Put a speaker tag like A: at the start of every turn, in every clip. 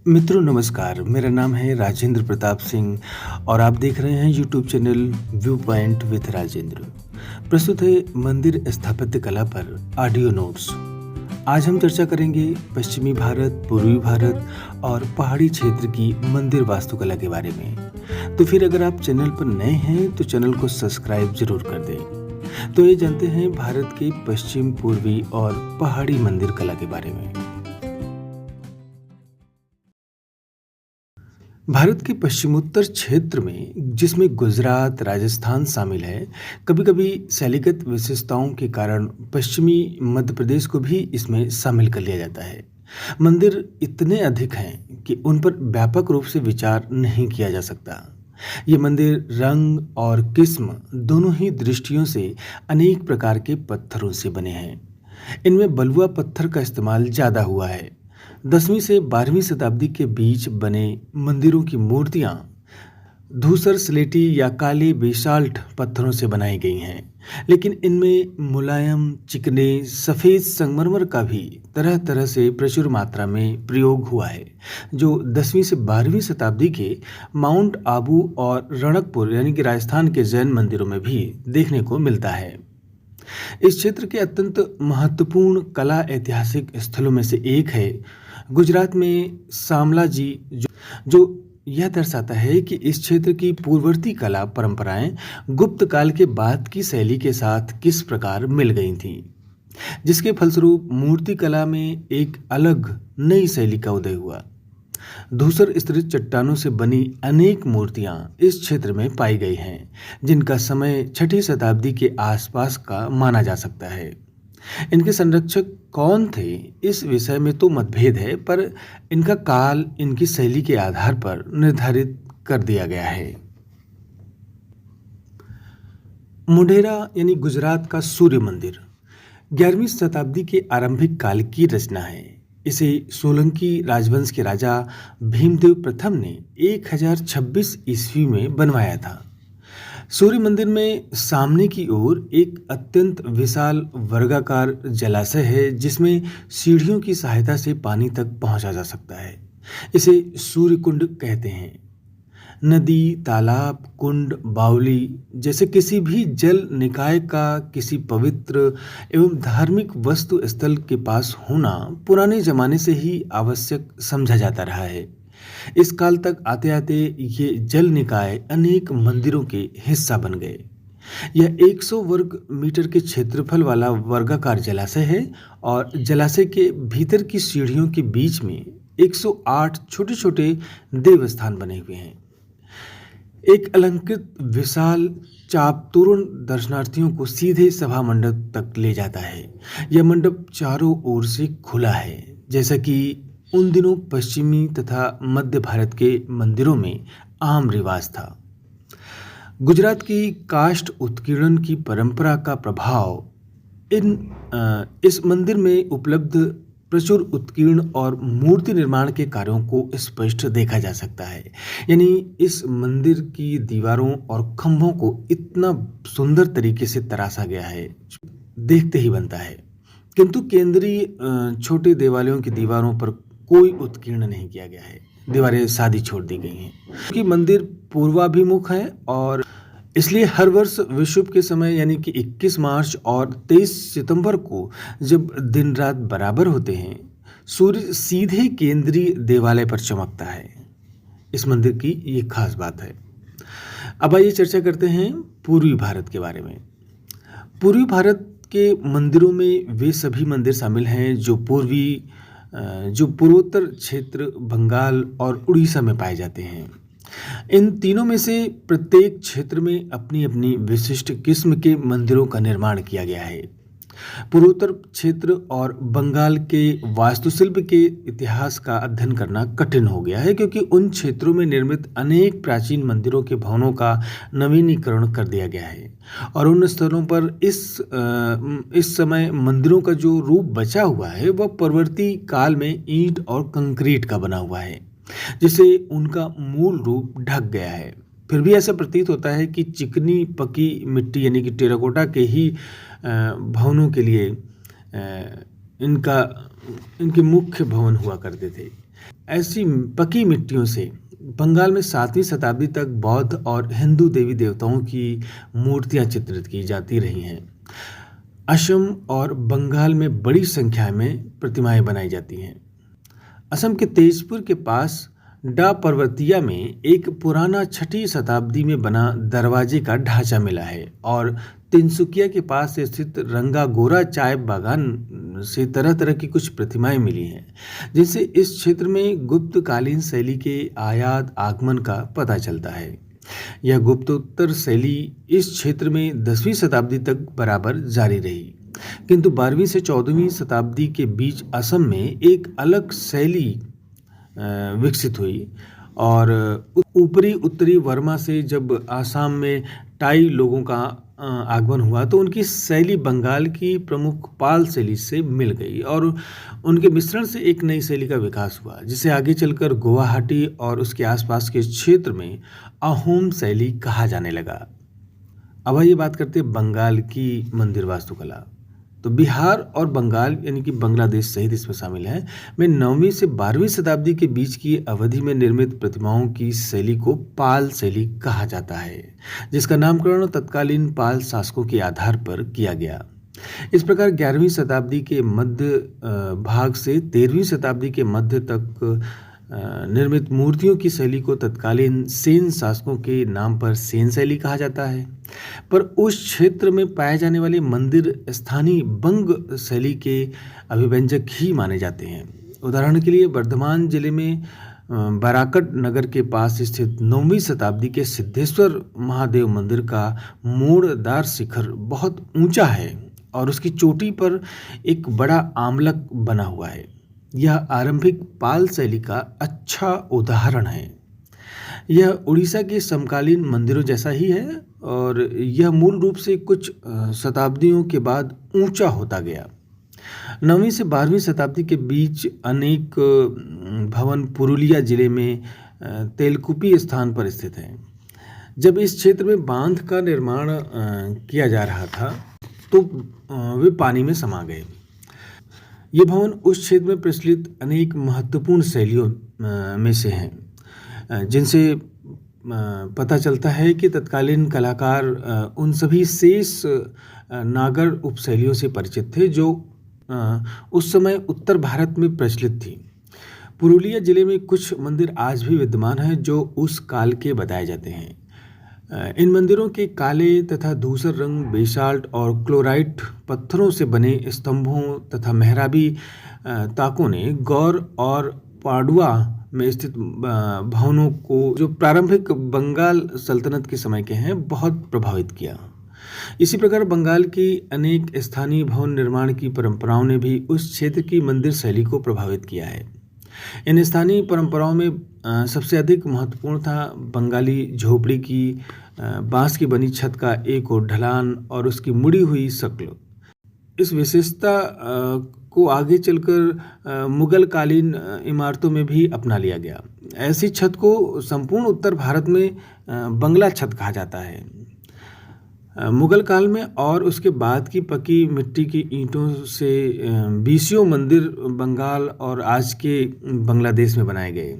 A: मित्रों नमस्कार, मेरा नाम है राजेंद्र प्रताप सिंह और आप देख रहे हैं YouTube channel view point with Rajendra. प्रस्तुत है मंदिर स्थापत्य कला पर ऑडियो नोट्स। आज हम चर्चा करेंगे पश्चिमी भारत, पूर्वी भारत और पहाड़ी क्षेत्र की मंदिर वास्तुकला के बारे में। तो फिर अगर आप चैनल पर नए हैं तो चैनल को सब्सक्राइब जरूर कर दें। तो ये जानते हैं भारत के पश्चिम, पूर्वी और पहाड़ी मंदिर कला के बारे में। भारत के पश्चिमोत्तर क्षेत्र में, जिसमें गुजरात, राजस्थान शामिल है, कभी-कभी शैलीगत विशेषताओं के कारण पश्चिमी मध्य प्रदेश को भी इसमें शामिल कर लिया जाता है। मंदिर इतने अधिक हैं कि उन पर व्यापक रूप से विचार नहीं किया जा सकता। ये मंदिर रंग और किस्म दोनों ही दृष्टियों से अनेक प्रकार के पत्थरों से बने हैं। इनमें बलुआ पत्थर का इस्तेमाल ज़्यादा हुआ है। 10वीं से 12वीं शताब्दी के बीच बने मंदिरों की मूर्तियां धूसर, स्लेटी या काले बेसाल्ट पत्थरों से बनाई गई हैं, लेकिन इनमें मुलायम, चिकने, सफ़ेद संगमरमर का भी तरह तरह से प्रचुर मात्रा में प्रयोग हुआ है, जो 10वीं से 12वीं शताब्दी के माउंट आबू और रणकपुर यानी कि राजस्थान के जैन मंदिरों में भी देखने को मिलता है। इस क्षेत्र के अत्यंत महत्वपूर्ण कला ऐतिहासिक स्थलों में से एक है गुजरात में सामलाजी, जो यह दर्शाता है कि इस क्षेत्र की पूर्ववर्ती कला परंपराएं गुप्त काल के बाद की शैली के साथ किस प्रकार मिल गई थीं, जिसके फलस्वरूप मूर्ति कला में एक अलग नई शैली का उदय हुआ। धूसर स्तरित चट्टानों से बनी अनेक मूर्तियां इस क्षेत्र में पाई गई हैं, जिनका समय 6ठी शताब्दी के आसपास का माना जा सकता है। इनके संरक्षक कौन थे, इस विषय में तो मतभेद है, पर इनका काल इनकी शैली के आधार पर निर्धारित कर दिया गया है। मोढेरा यानी गुजरात का सूर्य मंदिर 11वीं शताब्दी के आरंभिक काल की रचना है। इसे सोलंकी राजवंश के राजा भीमदेव प्रथम ने 1026 ईस्वी में बनवाया था। सूर्य मंदिर में सामने की ओर एक अत्यंत विशाल वर्गाकार जलाशय है, जिसमें सीढ़ियों की सहायता से पानी तक पहुंचा जा सकता है। इसे सूर्य कुंड कहते हैं। नदी, तालाब, कुंड, बावली जैसे किसी भी जल निकाय का किसी पवित्र एवं धार्मिक वस्तु स्थल के पास होना पुराने जमाने से ही आवश्यक समझा जाता रहा है। इस काल तक आते आते ये जल निकाय अनेक मंदिरों के हिस्सा बन गए। यह 100 वर्ग मीटर के क्षेत्रफल वाला वर्गाकार जलाशय है और जलाशय के भीतर की सीढ़ियों के बीच में 108 छोटे छोटे देवस्थान बने हुए हैं। एक अलंकृत विशाल चाप तोरण दर्शनार्थियों को सीधे सभा मंडप तक ले जाता है। यह मंडप चारों ओर से खुला है, जैसा कि उन दिनों पश्चिमी तथा मध्य भारत के मंदिरों में आम रिवाज था। गुजरात की काष्ठ उत्कीर्णन की परंपरा का प्रभाव इस मंदिर में उपलब्ध प्रचुर उत्कीर्ण और मूर्ति निर्माण के कार्यों को स्पष्ट देखा जा सकता है। यानी इस मंदिर की दीवारों और खंभों को इतना सुंदर तरीके से तराशा गया है, देखते ही बनता है। किंतु केंद्रीय छोटे देवालयों की दीवारों पर कोई उत्कीर्ण नहीं किया गया है, दीवारें सादी छोड़ दी गई हैं। क्योंकि मंदिर पूर्वाभिमुख है और इसलिए हर वर्ष विषुव के समय यानी कि 21 मार्च और 23 सितंबर को जब दिन रात बराबर होते हैं, सूर्य सीधे केंद्रीय देवालय पर चमकता है। इस मंदिर की ये खास बात है। अब आइए चर्चा करते हैं पूर्वी भारत के बारे में। पूर्वी भारत के मंदिरों में वे सभी मंदिर शामिल हैं जो पूर्वोत्तर क्षेत्र, बंगाल और उड़ीसा में पाए जाते हैं। इन तीनों में से प्रत्येक क्षेत्र में अपनी अपनी विशिष्ट किस्म के मंदिरों का निर्माण किया गया है। पूर्वोत्तर क्षेत्र और बंगाल के वास्तुशिल्प के इतिहास का अध्ययन करना कठिन हो गया है, क्योंकि उन क्षेत्रों में निर्मित अनेक प्राचीन मंदिरों के भवनों का नवीनीकरण कर दिया गया है और उन स्थलों पर इस समय मंदिरों का जो रूप बचा हुआ है वह परवर्ती काल में ईंट और कंक्रीट का बना हुआ है, जिससे उनका मूल रूप ढक गया है। फिर भी ऐसा प्रतीत होता है कि चिकनी पकी मिट्टी यानी कि टेराकोटा के ही भवनों के लिए इनके मुख्य भवन हुआ करते थे। ऐसी पकी मिट्टियों से बंगाल में 7वीं शताब्दी तक बौद्ध और हिंदू देवी देवताओं की मूर्तियां चित्रित की जाती रही हैं। असम और बंगाल में बड़ी संख्या में प्रतिमाएं बनाई जाती हैं। असम के तेजपुर के पास डा पर्वतिया में एक पुराना 6वीं शताब्दी में बना दरवाजे का ढांचा मिला है और तिनसुकिया के पास स्थित रंगागोरा चाय बागान से तरह तरह की कुछ प्रतिमाएं मिली हैं, जिनसे इस क्षेत्र में गुप्तकालीन शैली के आयात आगमन का पता चलता है। यह गुप्तोत्तर शैली इस क्षेत्र में 10वीं शताब्दी तक बराबर जारी रही, किंतु 12वीं से 14वीं शताब्दी के बीच असम में एक अलग शैली विकसित हुई और ऊपरी उत्तरी बर्मा से जब आसाम में टाई लोगों का आगमन हुआ तो उनकी शैली बंगाल की प्रमुख पाल शैली से मिल गई और उनके मिश्रण से एक नई शैली का विकास हुआ, जिसे आगे चलकर गुवाहाटी और उसके आसपास के क्षेत्र में अहोम शैली कहा जाने लगा। अब आइए बात करते हैं बंगाल की मंदिर वास्तुकला। तो बिहार और बंगाल यानी कि बांग्लादेश सहित इसमें शामिल है में 9वीं से 12वीं शताब्दी के बीच की अवधि में निर्मित प्रतिमाओं की शैली को पाल शैली कहा जाता है, जिसका नामकरण तत्कालीन पाल शासकों के आधार पर किया गया। इस प्रकार 11वीं शताब्दी के मध्य भाग से 13वीं शताब्दी के मध्य तक निर्मित मूर्तियों की शैली को तत्कालीन सेन शासकों के नाम पर सेन शैली कहा जाता है, पर उस क्षेत्र में पाए जाने वाले मंदिर स्थानीय बंग शैली के अभिव्यंजक ही माने जाते हैं। उदाहरण के लिए वर्धमान जिले में बराकट नगर के पास स्थित 9वीं शताब्दी के सिद्धेश्वर महादेव मंदिर का मोड़दार शिखर बहुत ऊंचा है और उसकी चोटी पर एक बड़ा आमलक बना हुआ है। यह आरंभिक पाल शैली का अच्छा उदाहरण है। यह उड़ीसा के समकालीन मंदिरों जैसा ही है और यह मूल रूप से कुछ शताब्दियों के बाद ऊंचा होता गया। 9वीं से 12वीं शताब्दी के बीच अनेक भवन पुरुलिया जिले में तेलकुपी स्थान पर स्थित हैं। जब इस क्षेत्र में बांध का निर्माण किया जा रहा था तो वे पानी में समा गए। ये भवन उस क्षेत्र में प्रचलित अनेक महत्वपूर्ण शैलियों में से हैं, जिनसे पता चलता है कि तत्कालीन कलाकार उन सभी शेष नागर उपशैलियों से परिचित थे जो उस समय उत्तर भारत में प्रचलित थी। पुरुलिया जिले में कुछ मंदिर आज भी विद्यमान हैं जो उस काल के बताए जाते हैं। इन मंदिरों के काले तथा धूसर रंग बेसाल्ट और क्लोराइट पत्थरों से बने स्तंभों तथा मेहराबी ताकों ने गौर और पाडुआ में स्थित भवनों को, जो प्रारंभिक बंगाल सल्तनत के समय के हैं, बहुत प्रभावित किया। इसी प्रकार बंगाल की अनेक स्थानीय भवन निर्माण की परंपराओं ने भी उस क्षेत्र की मंदिर शैली को प्रभावित किया है। इन स्थानीय परंपराओं में सबसे अधिक महत्वपूर्ण था बंगाली झोपड़ी की बांस की बनी छत का एक और ढलान और उसकी मुड़ी हुई शक्ल। इस विशेषता को आगे चलकर मुगल कालीन इमारतों में भी अपना लिया गया। ऐसी छत को संपूर्ण उत्तर भारत में बंगला छत कहा जाता है। मुगल काल में और उसके बाद की पकी मिट्टी की ईंटों से 20 मंदिर बंगाल और आज के बांग्लादेश में बनाए गए।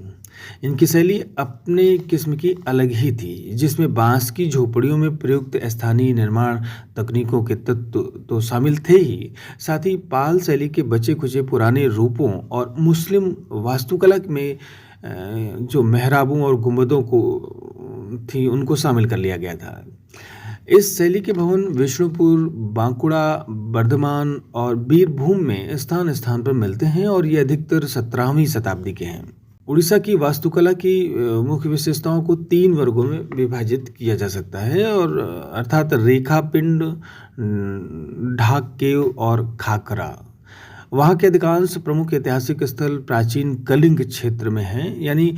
A: इनकी शैली अपने किस्म की अलग ही थी, जिसमें बांस की झोपड़ियों में प्रयुक्त स्थानीय निर्माण तकनीकों के तत्व तो शामिल थे ही, साथ ही पाल शैली के बचे खुचे पुराने रूपों और मुस्लिम वास्तुकला में जो मेहराबों और गुंबदों को थी उनको शामिल कर लिया गया था। इस शैली के भवन विष्णुपुर, बांकुड़ा, बर्धमान और बीरभूम में स्थान स्थान पर मिलते हैं और ये अधिकतर 17वीं शताब्दी के हैं। उड़ीसा की वास्तुकला की मुख्य विशेषताओं को 3 वर्गों में विभाजित किया जा सकता है, और अर्थात रेखा पिंड, ढाक केव और खाकरा। वहाँ के अधिकांश प्रमुख ऐतिहासिक स्थल प्राचीन कलिंग क्षेत्र में हैं, यानी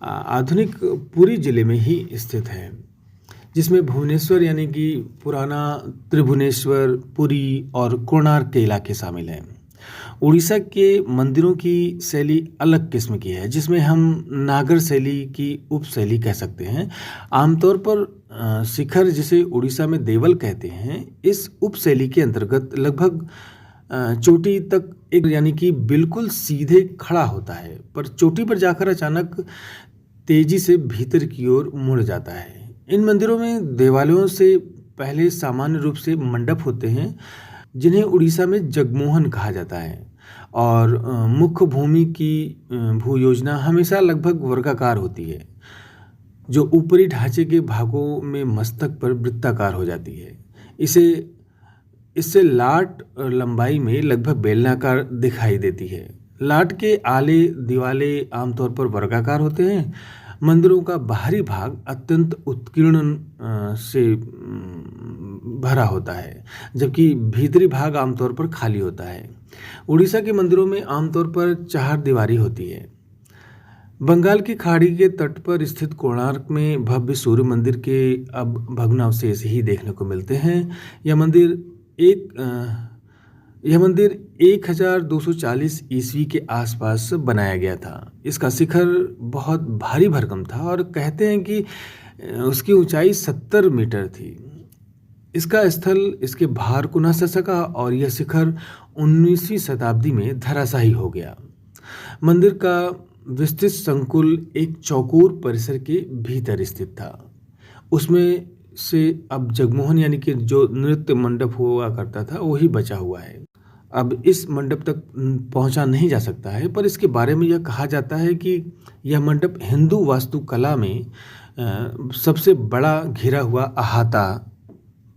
A: आधुनिक पुरी जिले में ही स्थित है, जिसमें भुवनेश्वर यानी कि पुराना त्रिभुवनेश्वर, पुरी और कोणार्क के इलाके शामिल हैं। उड़ीसा के मंदिरों की शैली अलग किस्म की है, जिसमें हम नागर शैली की उपशैली कह सकते हैं। आमतौर पर शिखर, जिसे उड़ीसा में देवल कहते हैं, इस उपशैली के अंतर्गत लगभग चोटी तक एक यानी कि बिल्कुल सीधे खड़ा होता है, पर चोटी पर जाकर अचानक तेजी से भीतर की ओर मुड़ जाता है। इन मंदिरों में देवालयों से पहले सामान्य रूप से मंडप होते हैं, जिन्हें उड़ीसा में जगमोहन कहा जाता है। और मुख्य भूमि की भू योजना हमेशा लगभग वर्गाकार होती है, जो ऊपरी ढांचे के भागों में मस्तक पर वृत्ताकार हो जाती है। इसे इससे लाट लंबाई में लगभग बेलनाकार दिखाई देती है। लाट के आले दिवाले आमतौर पर वर्गाकार होते हैं। मंदिरों का बाहरी भाग अत्यंत उत्कीर्ण से भरा होता है, जबकि भीतरी भाग आमतौर पर खाली होता है। उड़ीसा के मंदिरों में आमतौर पर चार दीवारी होती है। बंगाल की खाड़ी के तट पर स्थित कोणार्क में भव्य सूर्य मंदिर के अब भग्नावशेष ही देखने को मिलते हैं। यह मंदिर एक यह मंदिर 1240 ईस्वी के आसपास बनाया गया था। इसका शिखर बहुत भारी भरकम था और कहते हैं कि उसकी ऊंचाई 70 मीटर थी। इसका स्थल इसके भार को न सह सका और यह शिखर 19वीं शताब्दी में धराशायी हो गया। मंदिर का विस्तृत संकुल एक चौकोर परिसर के भीतर स्थित था। उसमें से अब जगमोहन यानी कि जो नृत्य मंडप हुआ करता था वही बचा हुआ है। अब इस मंडप तक पहुंचा नहीं जा सकता है, पर इसके बारे में यह कहा जाता है कि यह मंडप हिंदू वास्तुकला में सबसे बड़ा घिरा हुआ अहाता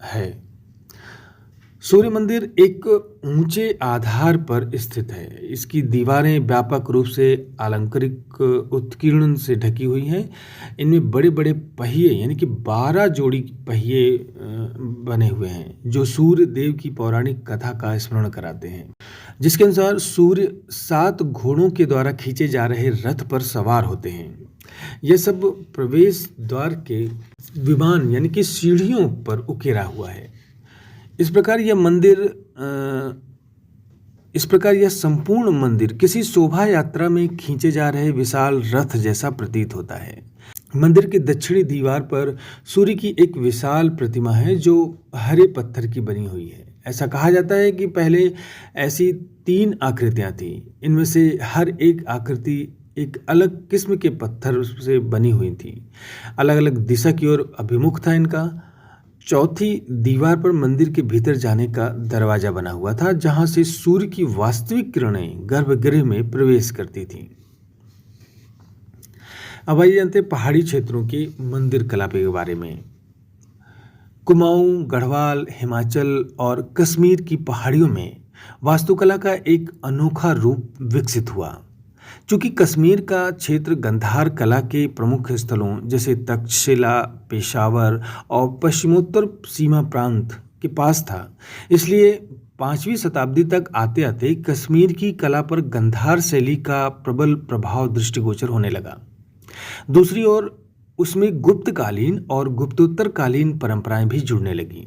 A: है। सूर्य मंदिर एक ऊंचे आधार पर स्थित है। इसकी दीवारें व्यापक रूप से अलंकारिक उत्कीर्ण से ढकी हुई हैं। इनमें बड़े बड़े पहिए यानी कि 12 जोड़ी पहिए बने हुए हैं, जो सूर्य देव की पौराणिक कथा का स्मरण कराते हैं, जिसके अनुसार सूर्य 7 घोड़ों के द्वारा खींचे जा रहे रथ पर सवार होते हैं। यह सब प्रवेश द्वार के विमान यानी कि सीढ़ियों पर उकेरा हुआ है। इस प्रकार यह संपूर्ण मंदिर किसी शोभा यात्रा में खींचे जा रहे विशाल रथ जैसा प्रतीत होता है। मंदिर की दक्षिणी दीवार पर सूर्य की एक विशाल प्रतिमा है, जो हरे पत्थर की बनी हुई है। ऐसा कहा जाता है कि पहले ऐसी 3 आकृतियां थीं। इनमें से हर एक आकृति एक अलग किस्म के पत्थर से बनी हुई थी। अलग अलग दिशा की ओर अभिमुख था इनका। चौथी दीवार पर मंदिर के भीतर जाने का दरवाजा बना हुआ था, जहां से सूर्य की वास्तविक किरणें गर्भगृह में प्रवेश करती थीं। अब आइए जानते हैं पहाड़ी क्षेत्रों के मंदिर कला के बारे में। कुमाऊं, गढ़वाल, हिमाचल और कश्मीर की पहाड़ियों में वास्तुकला का एक अनोखा रूप विकसित हुआ। चूंकि कश्मीर का क्षेत्र गंधार कला के प्रमुख स्थलों जैसे तक्षशिला, पेशावर और पश्चिमोत्तर सीमा प्रांत के पास था, इसलिए 5वीं शताब्दी तक आते आते कश्मीर की कला पर गंधार शैली का प्रबल प्रभाव दृष्टिगोचर होने लगा। दूसरी ओर उसमें गुप्तकालीन और गुप्तोत्तरकालीन परंपराएं भी जुड़ने लगीं,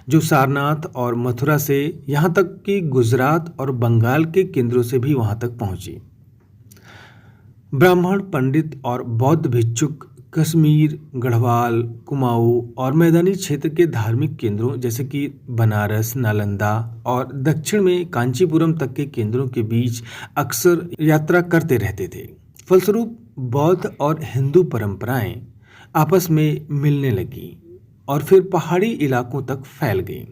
A: जो सारनाथ और मथुरा से यहाँ तक कि गुजरात और बंगाल के केंद्रों से भी वहाँ तक पहुँची। ब्राह्मण, पंडित और बौद्ध भिक्षुक कश्मीर, गढ़वाल, कुमाऊं और मैदानी क्षेत्र के धार्मिक केंद्रों जैसे कि बनारस, नालंदा और दक्षिण में कांचीपुरम तक के केंद्रों के बीच अक्सर यात्रा करते रहते थे। फलस्वरूप बौद्ध और हिंदू परंपराएं आपस में मिलने लगीं और फिर पहाड़ी इलाकों तक फैल गईं।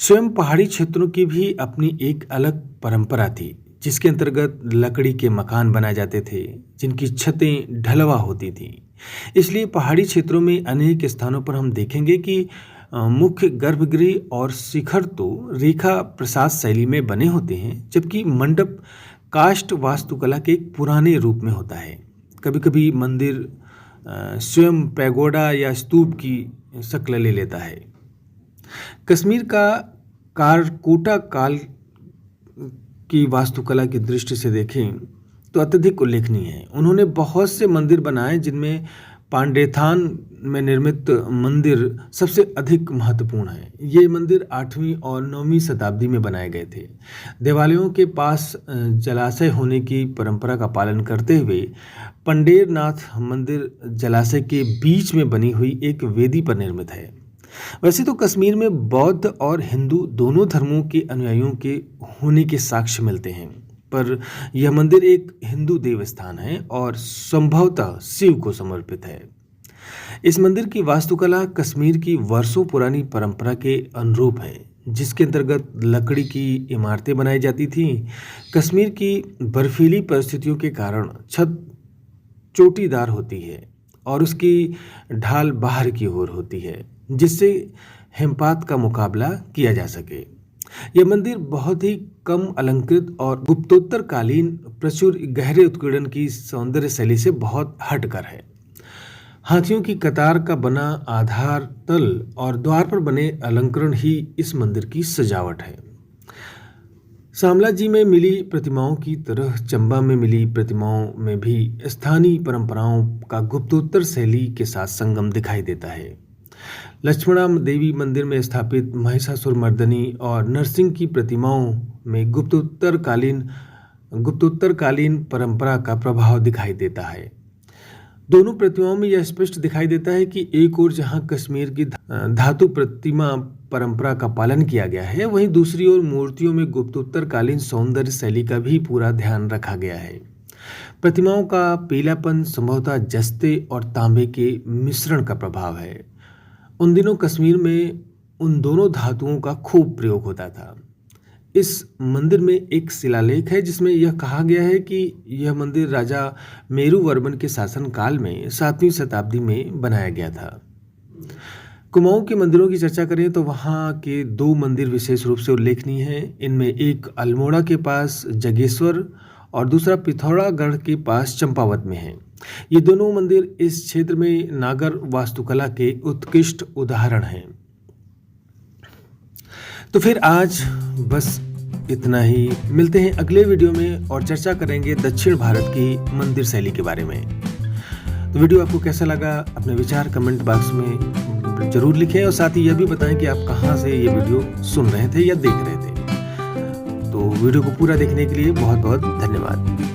A: स्वयं पहाड़ी क्षेत्रों की भी अपनी एक अलग परंपरा थी, जिसके अंतर्गत लकड़ी के मकान बनाए जाते थे, जिनकी छतें ढलवा होती थीं। इसलिए पहाड़ी क्षेत्रों में अनेक स्थानों पर हम देखेंगे कि मुख्य गर्भगृह और शिखर तो रेखा प्रसाद शैली में बने होते हैं, जबकि मंडप काष्ठ वास्तुकला के एक पुराने रूप में होता है। कभी कभी मंदिर स्वयं पैगोडा या स्तूप की शक्ल ले लेता है। कश्मीर का कारकोटा काल की वास्तुकला की दृष्टि से देखें तो अत्यधिक उल्लेखनीय है। उन्होंने बहुत से मंदिर बनाए, जिनमें पांडेथान में निर्मित मंदिर सबसे अधिक महत्वपूर्ण है। ये मंदिर 8वीं और 9वीं शताब्दी में बनाए गए थे। देवालयों के पास जलाशय होने की परंपरा का पालन करते हुए पंडेरनाथ मंदिर जलाशय के बीच में बनी हुई एक वेदी पर निर्मित है। वैसे तो कश्मीर में बौद्ध और हिंदू दोनों धर्मों के अनुयायियों के होने के साक्ष्य मिलते हैं, पर यह मंदिर एक हिंदू देवस्थान है और संभवतः शिव को समर्पित है। इस मंदिर की वास्तुकला कश्मीर की वर्षों पुरानी परंपरा के अनुरूप है, जिसके अंतर्गत लकड़ी की इमारतें बनाई जाती थीं। कश्मीर की बर्फीली परिस्थितियों के कारण छत चोटीदार होती है और उसकी ढाल बाहर की ओर होती है, जिससे हिमपात का मुकाबला किया जा सके। यह मंदिर बहुत ही कम अलंकृत और गुप्तोत्तरकालीन प्रचुर गहरे उत्कीर्णन की सौंदर्य शैली से बहुत हटकर है। हाथियों की कतार का बना आधार तल और द्वार पर बने अलंकरण ही इस मंदिर की सजावट है। शामला जी में मिली प्रतिमाओं की तरह चंबा में मिली प्रतिमाओं में भी स्थानीय परंपराओं का गुप्तोत्तर शैली के साथ संगम दिखाई देता है। लक्ष्मणा देवी मंदिर में स्थापित महिषासुरमर्दिनी और नरसिंह की प्रतिमाओं में गुप्तोत्तरकालीन परंपरा का प्रभाव दिखाई देता है। दोनों प्रतिमाओं में यह स्पष्ट दिखाई देता है कि एक ओर जहां कश्मीर की धातु प्रतिमा परंपरा का पालन किया गया है, वहीं दूसरी ओर मूर्तियों में गुप्तोत्तरकालीन सौंदर्य शैली का भी पूरा ध्यान रखा गया है। प्रतिमाओं का पीलापन संभवतः जस्ते और तांबे के मिश्रण का प्रभाव है। उन दिनों कश्मीर में उन दोनों धातुओं का खूब प्रयोग होता था। इस मंदिर में एक शिलालेख है जिसमें यह कहा गया है कि यह मंदिर राजा मेरुवर्मन के शासनकाल में 7वीं शताब्दी में बनाया गया था। कुमाऊं के मंदिरों की चर्चा करें तो वहाँ के 2 मंदिर विशेष रूप से उल्लेखनीय हैं। इनमें एक अल्मोड़ा के पास जगेश्वर और दूसरा पिथौरागढ़ के पास चंपावत में है। ये दोनों मंदिर इस क्षेत्र में नागर वास्तुकला के उत्कृष्ट उदाहरण हैं। तो फिर आज बस इतना ही। मिलते हैं अगले वीडियो में और चर्चा करेंगे दक्षिण भारत की मंदिर शैली के बारे में। तो वीडियो आपको कैसा लगा, अपने विचार कमेंट बॉक्स में जरूर लिखें और साथ ही यह भी बताएं कि आप कहां से ये वीडियो सुन रहे थे या देख रहे थे। तो वीडियो को पूरा देखने के लिए बहुत बहुत धन्यवाद।